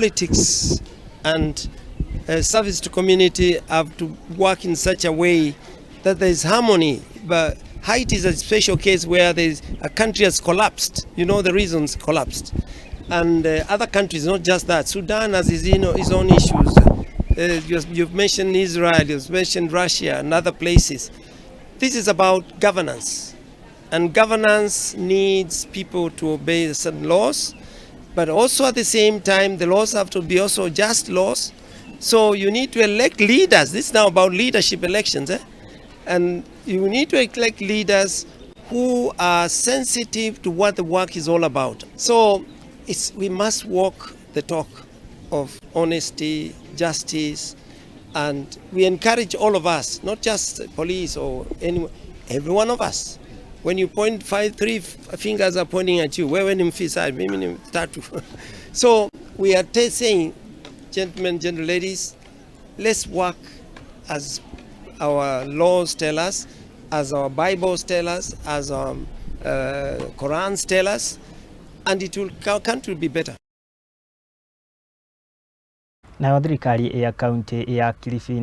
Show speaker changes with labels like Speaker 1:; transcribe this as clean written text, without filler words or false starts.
Speaker 1: politics and service to community have to work in such a way that there is harmony. But Haiti is a special case where a country has collapsed. You know the reasons collapsed. And other countries, not just that. Sudan has his own issues. You've mentioned Israel, you've mentioned Russia and other places. This is about governance. And governance needs people to obey certain laws. But also at the same time, the laws have to be also just laws. So you need to elect leaders. This is now about leadership elections. And you need to elect leaders who are sensitive to what the work is all about. So we must walk the talk of honesty, justice, and we encourage all of us, not just police or anyone, every one of us. When you point three fingers are pointing at you. So we are saying, gentlemen, gentle ladies, let's work as our laws tell us, as our Bibles tell us, as our Qurans tell us, and our country will be better.
Speaker 2: Na thirikari ya kaunti ya Kilifi